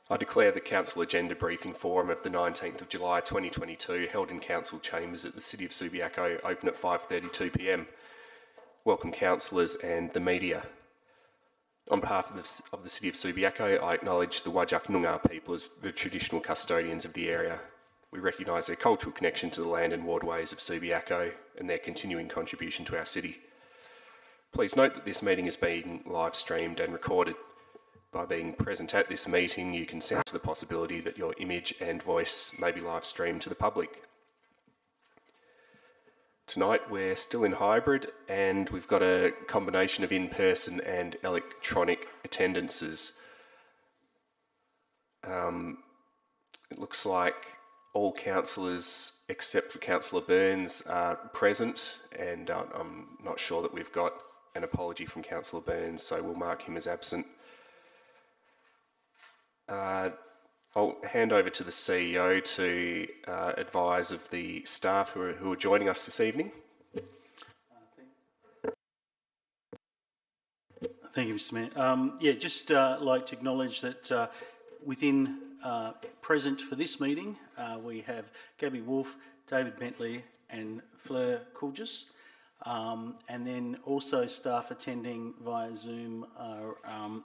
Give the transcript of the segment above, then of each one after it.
I declare the Council Agenda Briefing Forum of the 19th of July 2022 held in Council Chambers at the City of Subiaco open at 5:32 p.m. Welcome councillors and the media. On behalf of the City of Subiaco, I acknowledge the Whadjuk Noongar people as the traditional custodians of the area. We recognise their cultural connection to the land and waterways of Subiaco and their continuing contribution to our city. Please note that this meeting is being live streamed and recorded. By being present at this meeting, you consent to the possibility that your image and voice may be live streamed to the public. Tonight we're still in hybrid and we've got a combination of in-person and electronic attendances. It looks like all councillors except for Councillor Burns are present, and I'm not sure that we've got an apology from Councillor Burns, so we'll mark him as absent. I'll hand over to the CEO to advise of the staff who are joining us this evening. Thank you, Mr. Mayor. Just like to acknowledge that within present for this meeting, we have Gabby Wolfe, David Bentley and Fleur Coulgis. And then also staff attending via Zoom are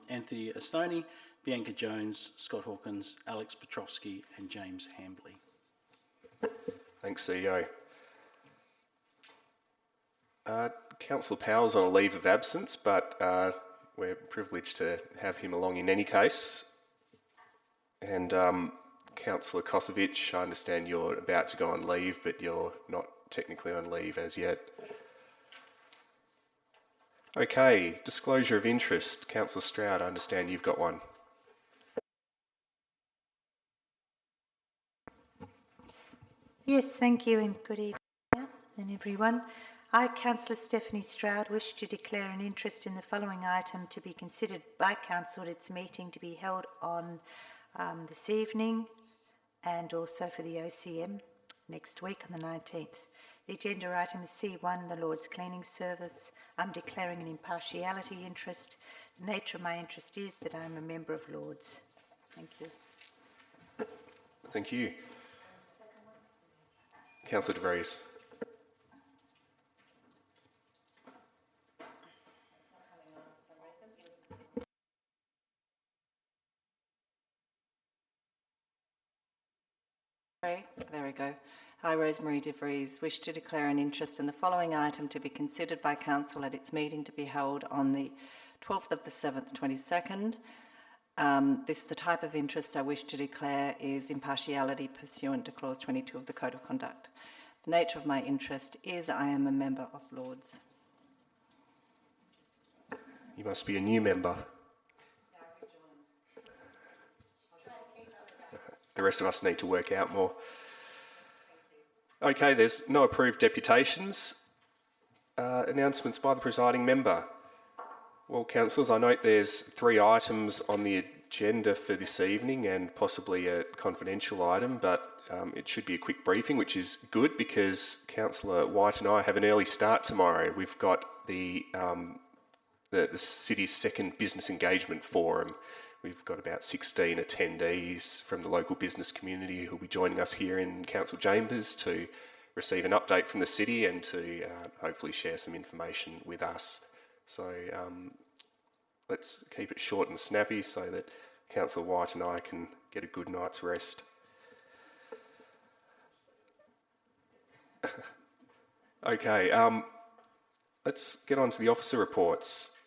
Anthony Astoni, Bianca Jones, Scott Hawkins, Alex Petrovski and James Hambley. Thanks, CEO. Councillor Powell's on a leave of absence, but we're privileged to have him along in any case. And Councillor Kosovic, I understand you're about to go on leave, but you're not technically on leave as yet. Okay, disclosure of interest. Councillor Stroud, I understand you've got one. Yes, thank you and good evening and everyone. I, Councillor Stephanie Stroud, wish to declare an interest in the following item to be considered by Council at its meeting to be held on this evening and also for the OCM next week on the 19th. The agenda item is C1, the Lord's Cleaning Service. I'm declaring an impartiality interest. The nature of my interest is that I'm a member of Lords. Thank you. Thank you. Councillor De Vries. There we go. I, Rosemary De Vries, wish to declare an interest in the following item to be considered by Council at its meeting to be held on the 12th of the 7th, 22nd. The type of interest I wish to declare is impartiality pursuant to Clause 22 of the Code of Conduct. The nature of my interest is I am a member of Lords. You must be a new member. The rest of us need to work out more. Okay, there's no approved deputations. Announcements by the presiding member. Well, councillors, I note there's 3 items on the agenda for this evening and possibly a confidential item, but it should be a quick briefing, which is good because Councillor White and I have an early start tomorrow. We've got the city's second business engagement forum. We've got about 16 attendees from the local business community who'll be joining us here in Council Chambers to receive an update from the city and to hopefully share some information with us. So let's keep it short and snappy so that Councillor White and I can get a good night's rest. Okay, let's get on to the officer reports.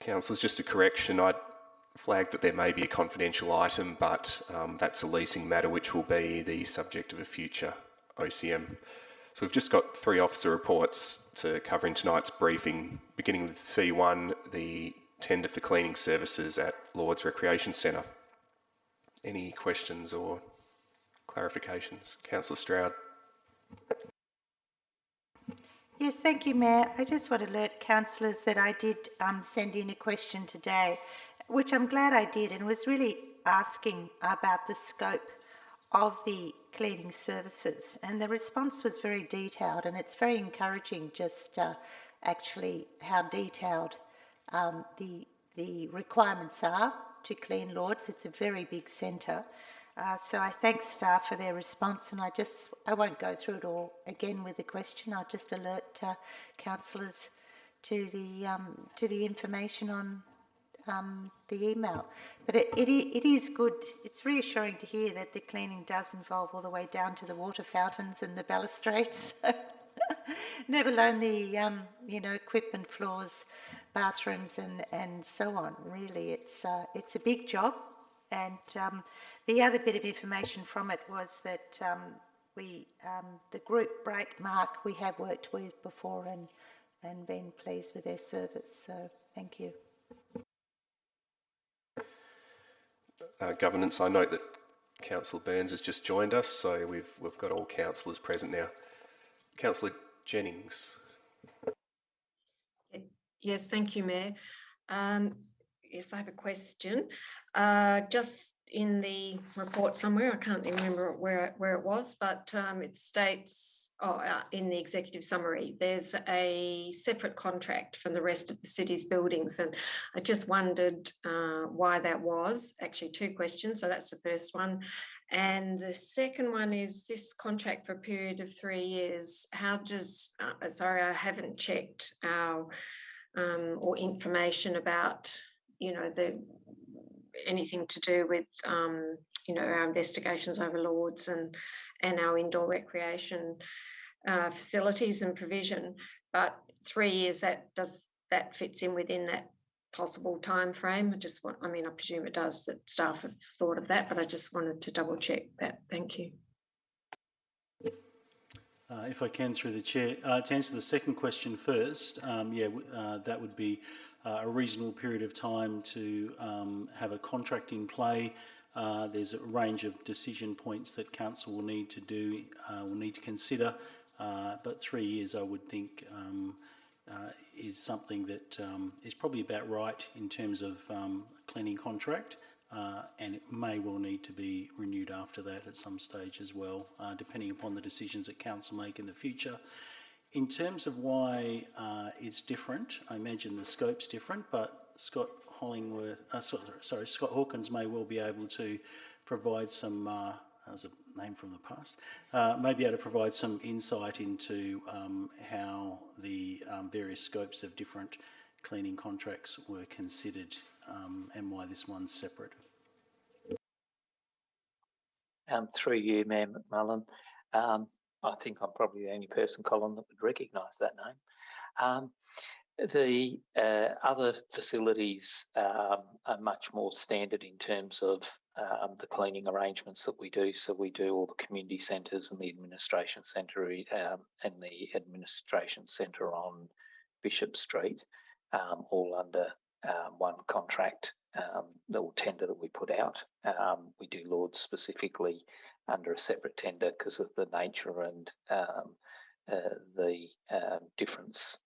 Councillors, just a correction. I'd flagged that there may be a confidential item, but that's a leasing matter which will be the subject of a future OCM. So we've just got 3 officer reports to cover in tonight's briefing, beginning with C1, the tender for cleaning services at Lords Recreation Centre. Any questions or clarifications? Councillor Stroud. Yes, thank you, Mayor. I just want to alert councillors that I did send in a question today, which I'm glad I did, and was really asking about the scope of the cleaning services, and the response was very detailed, and it's very encouraging just actually how detailed the requirements are to clean Lords. It's a very big centre. So I thank staff for their response, and I won't go through it all again with the question. I'll just alert councillors to the information on the email. But it is good. It's reassuring to hear that the cleaning does involve all the way down to the water fountains and the balustrades. Never alone the equipment, floors, bathrooms, and so on. Really, it's a big job. And the other bit of information from it was that the group Bright Mark we have worked with before and been pleased with their service. So thank you. Governance, I note that Councillor Burns has just joined us, so we've got all councillors present now. Councillor Jennings. Yes, thank you, Mayor. Yes, I have a question. Just in the report somewhere, I can't remember where it was, but it states, in the executive summary, there's a separate contract from the rest of the city's buildings, and I just wondered why that was. Actually, two questions, so that's the first one. And the second one is this contract for a period of 3 years. How does, sorry, I haven't checked our or information about, anything to do with, our investigations over Lords and our indoor recreation facilities and provision. But 3 years, that fits in within that possible time frame? I presume it does, that staff have thought of that, but I just wanted to double check that. Thank you. If I can, through the chair, to answer the second question first, that would be a reasonable period of time to have a contract in play. There's a range of decision points that council will need to consider, but 3 years, I would think, is something that is probably about right in terms of cleaning contract. And it may well need to be renewed after that at some stage as well, depending upon the decisions that council make in the future. In terms of why it's different, I imagine the scope's different, but Scott Hawkins may well be able to provide some, that was a name from the past, may be able to provide some insight into how the various scopes of different cleaning contracts were considered and why this one's separate. Through you, Mayor McMullen. I think I'm probably the only person, Colin, that would recognise that name. The other facilities are much more standard in terms of the cleaning arrangements that we do. So we do all the community centres and the administration centre and the administration centre on Bishop Street, all under one contract or tender that we put out. We do Lords specifically under a separate tender because of the nature and the difference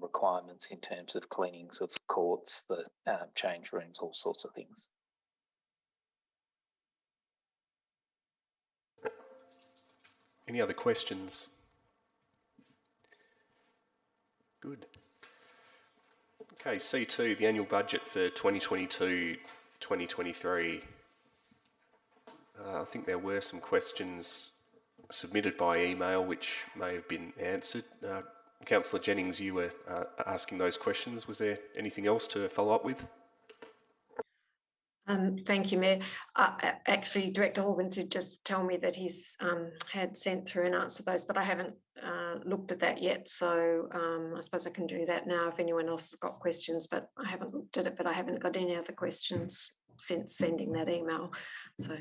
requirements in terms of cleanings of courts, the change rooms, all sorts of things. Any other questions? Good. Okay, C2, the annual budget for 2022-2023. I think there were some questions submitted by email which may have been answered. Councillor Jennings, you were asking those questions. Was there anything else to follow up with? Thank you, Mayor. Actually, Director Hawkins did just tell me that he's had sent through and answered those, but I haven't looked at that yet. So I suppose I can do that now if anyone else has got questions, but I haven't looked at it, but I haven't got any other questions since sending that email. So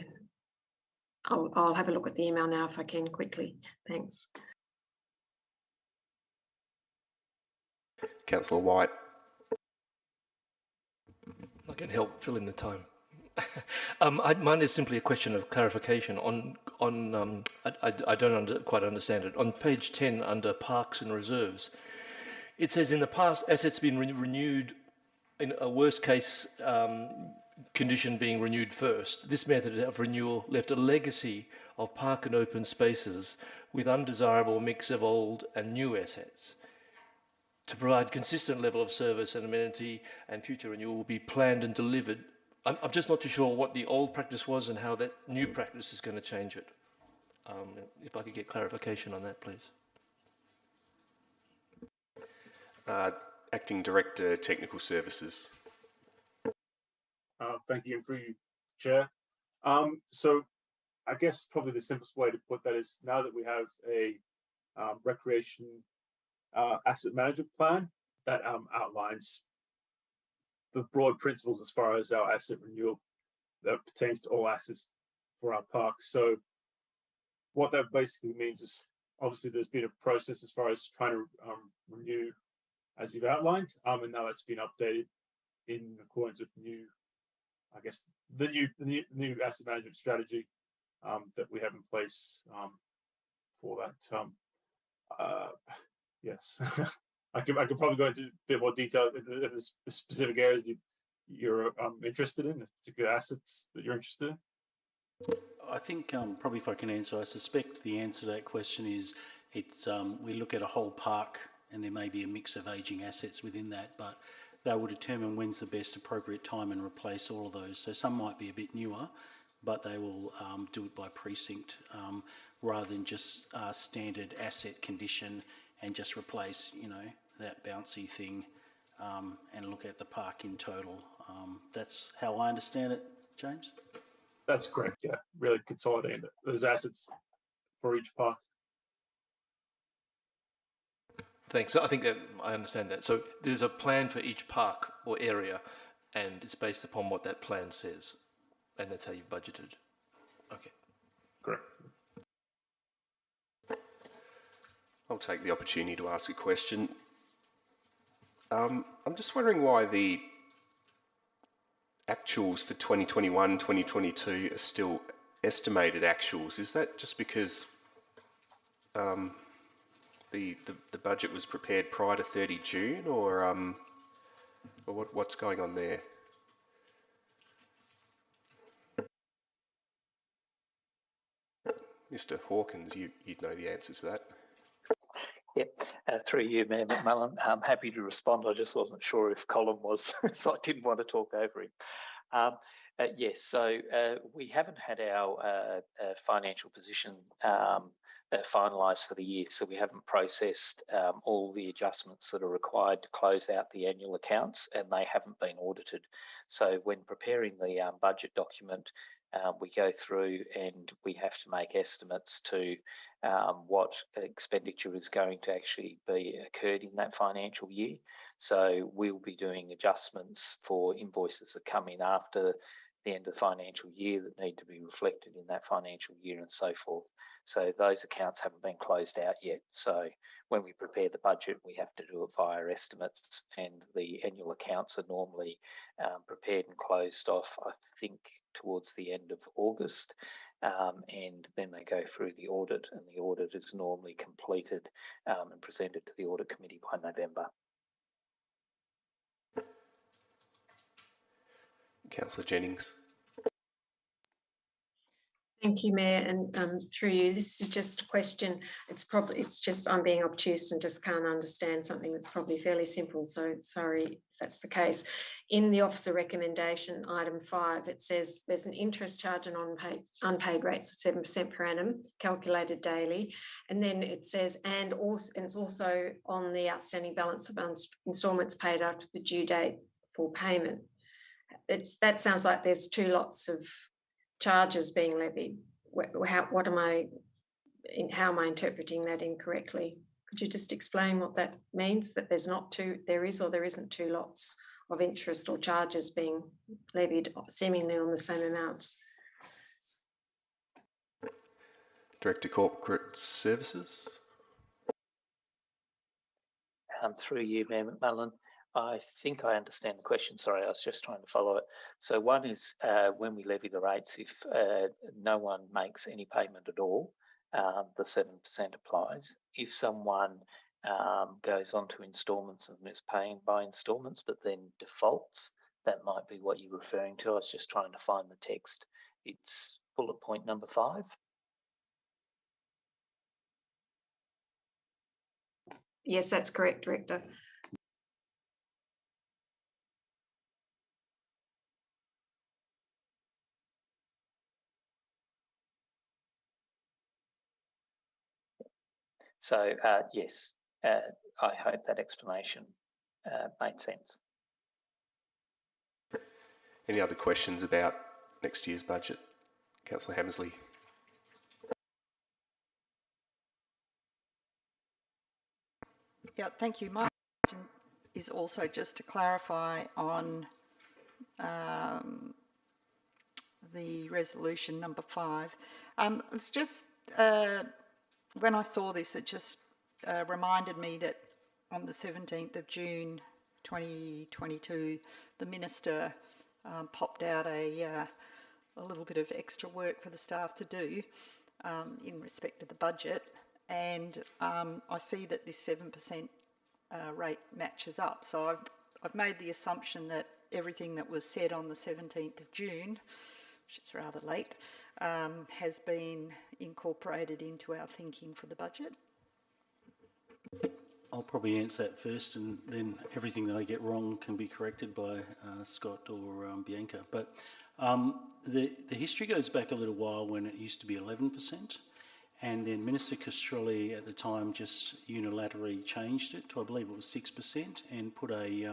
I'll have a look at the email now if I can quickly. Thanks. Councillor White. I can help fill in the time. Mine is simply a question of clarification on I don't quite understand it. On page 10 under Parks and Reserves, it says in the past assets been renewed in a worst case condition being renewed first. This method of renewal left a legacy of park and open spaces with undesirable mix of old and new assets. To provide consistent level of service and amenity and future renewal will be planned and delivered. I'm just not too sure what the old practice was and how that new practice is going to change it. If I could get clarification on that, please. Acting Director, Technical Services. Thank you, and through you, Chair. So I guess probably the simplest way to put that is now that we have a recreation asset management plan that outlines the broad principles as far as our asset renewal that pertains to all assets for our parks. So what that basically means is obviously there's been a process as far as trying to renew as you've outlined, and now it's been updated in accordance with new, I guess, the new asset management strategy that we have in place for that. Yes, I could probably go into a bit more detail in the specific areas that you're interested in, the particular assets that you're interested in. I think probably if I can answer, I suspect the answer to that question is we look at a whole park and there may be a mix of ageing assets within that, but they will determine when's the best appropriate time and replace all of those. So some might be a bit newer, but they will do it by precinct rather than just standard asset condition and just replace, that bouncy thing and look at the park in total. That's how I understand it, James. That's correct. Yeah, really consolidating those assets for each park. Thanks. I think that I understand that. So there's a plan for each park or area, and it's based upon what that plan says, and that's how you've budgeted. Okay. Correct. I'll take the opportunity to ask a question. I'm just wondering why the actuals for 2021, 2022 are still estimated actuals. Is that just because the budget was prepared prior to 30 June, or what's going on there? Mr. Hawkins, you'd know the answers to that. Yep, through you, Mayor McMullen. I'm happy to respond. I just wasn't sure if Colin was, so I didn't want to talk over him. Yes, so we haven't had our financial position finalised for the year, so we haven't processed all the adjustments that are required to close out the annual accounts, and they haven't been audited. So when preparing the budget document, we go through and we have to make estimates to what expenditure is going to actually be occurred in that financial year. So we'll be doing adjustments for invoices that come in after the end of the financial year that need to be reflected in that financial year and so forth. So those accounts haven't been closed out yet. So when we prepare the budget, we have to do it via estimates, and the annual accounts are normally prepared and closed off, I think, towards the end of August. And then they go through the audit, and the audit is normally completed and presented to the audit committee by November. Councillor Jennings. Thank you, Mayor, and through you, this is just a question. It's just I'm being obtuse and just can't understand something that's probably fairly simple. So sorry if that's the case. In the officer recommendation, item 5, it says there's an interest charge on unpaid rates of 7% per annum, calculated daily, and then it says and it's also on the outstanding balance of instalments paid after the due date for payment. That sounds like there's two lots of charges being levied. How am I interpreting that incorrectly? Could you just explain what that means, that there is or there isn't two lots of interest or charges being levied seemingly on the same amount? Director Corporate Services. Through you, Mayor McMullen. I think I understand the question. Sorry, I was just trying to follow it. So one is when we levy the rates, if no one makes any payment at all, the 7% applies. If someone goes on to instalments and is paying by instalments but then defaults, that might be what you're referring to. I was just trying to find the text. It's bullet point number 5. Yes, that's correct, Director. So, yes, I hope that explanation made sense. Any other questions about next year's budget? Councillor Hammersley. Yeah, thank you. My question is also just to clarify on the resolution number 5. It's just, when I saw this, it just reminded me that on the 17th of June 2022, the Minister popped out a little bit of extra work for the staff to do in respect of the budget. And I see that this 7% rate matches up. So I've made the assumption that everything that was said on the 17th of June, which is rather late, has been incorporated into our thinking for the budget. I'll probably answer that first, and then everything that I get wrong can be corrected by Scott or Bianca. But the history goes back a little while when it used to be 11%, and then Minister Castrelli at the time just unilaterally changed it to, I believe it was 6%, and put a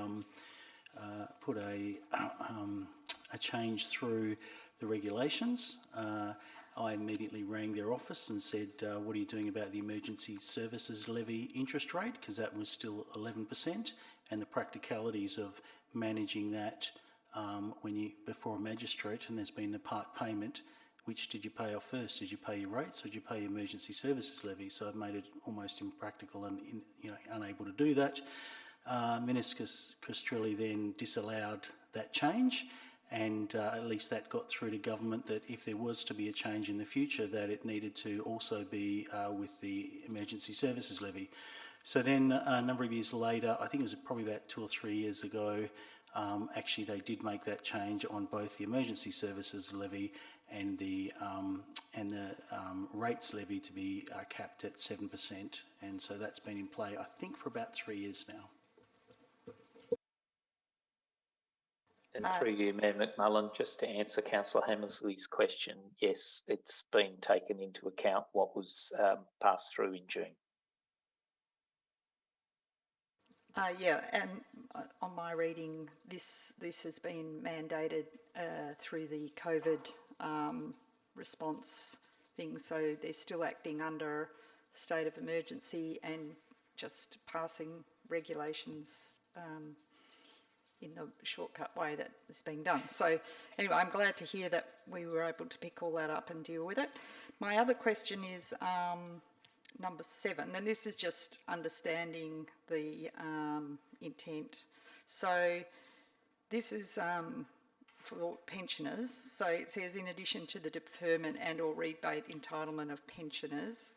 change through the regulations. I immediately rang their office and said, what are you doing about the emergency services levy interest rate? Because that was still 11%, and the practicalities of managing that before a magistrate, and there's been a part payment. Which did you pay off first? Did you pay your rates, or did you pay your emergency services levy? So I've made it almost impractical and unable to do that. Minister Castrelli then disallowed that change, and at least that got through to government that if there was to be a change in the future, that it needed to also be with the emergency services levy. So then a number of years later, I think it was probably about 2 or 3 years ago, actually they did make that change on both the emergency services levy and the rates levy to be capped at 7%. And so that's been in play, I think, for about 3 years now. And through you, Mayor McMullen, just to answer Councillor Hammersley's question, yes, it's been taken into account what was passed through in June. Yeah, and on my reading, this has been mandated through the COVID response thing, so they're still acting under state of emergency and just passing regulations in the shortcut way that is being done. So anyway, I'm glad to hear that we were able to pick all that up and deal with it. My other question is number 7, and this is just understanding the intent. So this is for pensioners. So it says, in addition to the deferment and or rebate entitlement of pensioners,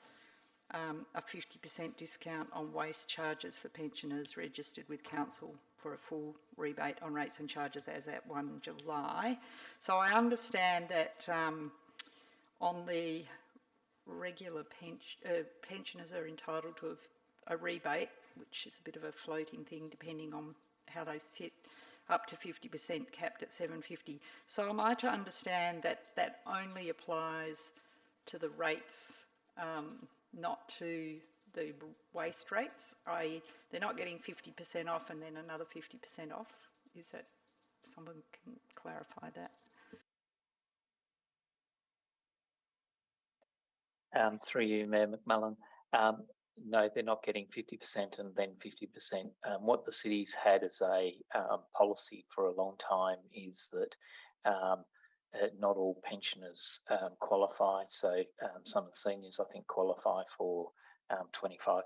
a 50% discount on waste charges for pensioners registered with council for a full rebate on rates and charges as at 1 July. So I understand that on the regular pensioners are entitled to a rebate, which is a bit of a floating thing depending on how they sit, up to 50%, capped at $7.50. So am I to understand that that only applies to the rates, not to the waste rates, i.e. they're not getting 50% off and then another 50% off? Is that, someone can clarify that? Through you, Mayor McMullen, no, they're not getting 50% and then 50%. What the city's had as a policy for a long time is that not all pensioners qualify. So some of the seniors, I think, qualify for 25%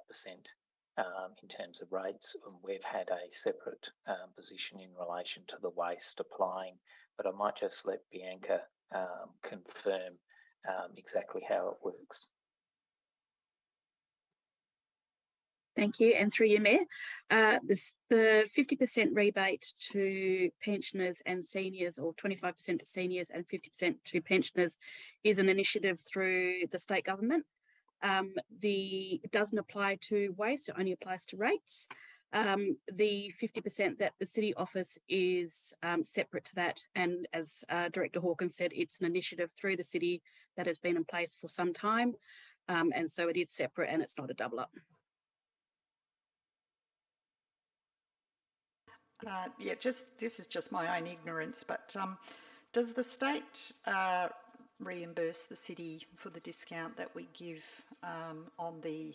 in terms of rates. And we've had a separate position in relation to the waste applying, but I might just let Bianca confirm exactly how it works. Thank you, and through you, Mayor. The 50% rebate to pensioners and seniors, or 25% to seniors and 50% to pensioners, is an initiative through the state government. It doesn't apply to waste, it only applies to rates. The 50% that the city offers is separate to that, and as Director Hawkins said, it's an initiative through the city that has been in place for some time, and so it is separate and it's not a double up. Yeah, this is just my own ignorance, but does the state reimburse the city for the discount that we give on the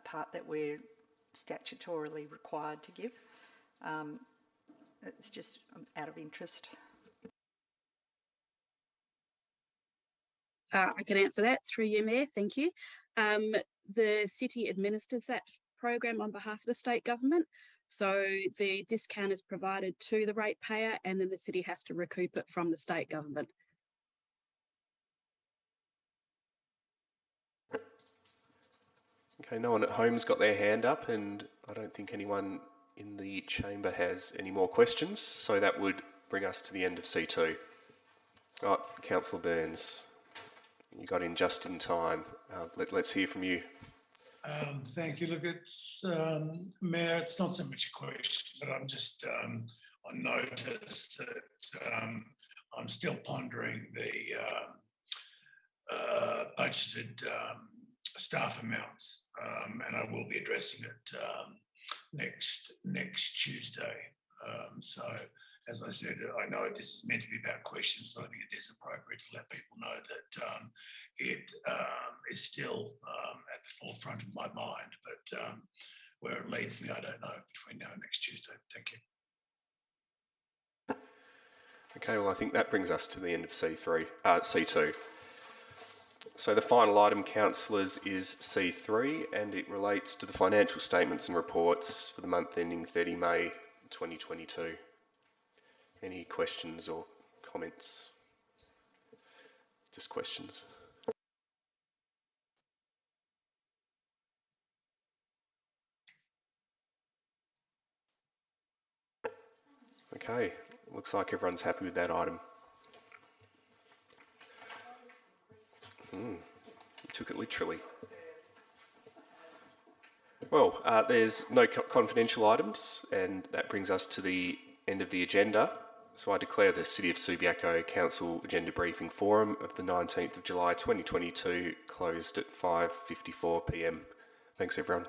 part that we're statutorily required to give? It's just out of interest. I can answer that through you, Mayor, thank you. The city administers that program on behalf of the state government. So the discount is provided to the ratepayer and then the city has to recoup it from the state government. Okay, no one at home's got their hand up, and I don't think anyone in the chamber has any more questions, so that would bring us to the end of C2. Right, Councillor Burns, you got in just in time. Let's hear from you. Thank you. Look, it's Mayor, it's not so much a question, but I'm just on notice that I'm still pondering the budgeted staff amounts, and I will be addressing it next Tuesday. So, as I said, I know this is meant to be about questions, but I think it is appropriate to let people know that it is still at the forefront of my mind, but where it leads me, I don't know between now and next Tuesday. Thank you. Okay, well, I think that brings us to the end of C2. So the final item, councillors, is C3, and it relates to the financial statements and reports for the month ending 30 May 2022. Any questions or comments? Just questions. Okay, looks like everyone's happy with that item. You took it literally. Well, there's no confidential items, and that brings us to the end of the agenda. So I declare the City of Subiaco Council Agenda Briefing Forum of the 19th of July 2022 closed at 5:54 p.m. Thanks, everyone.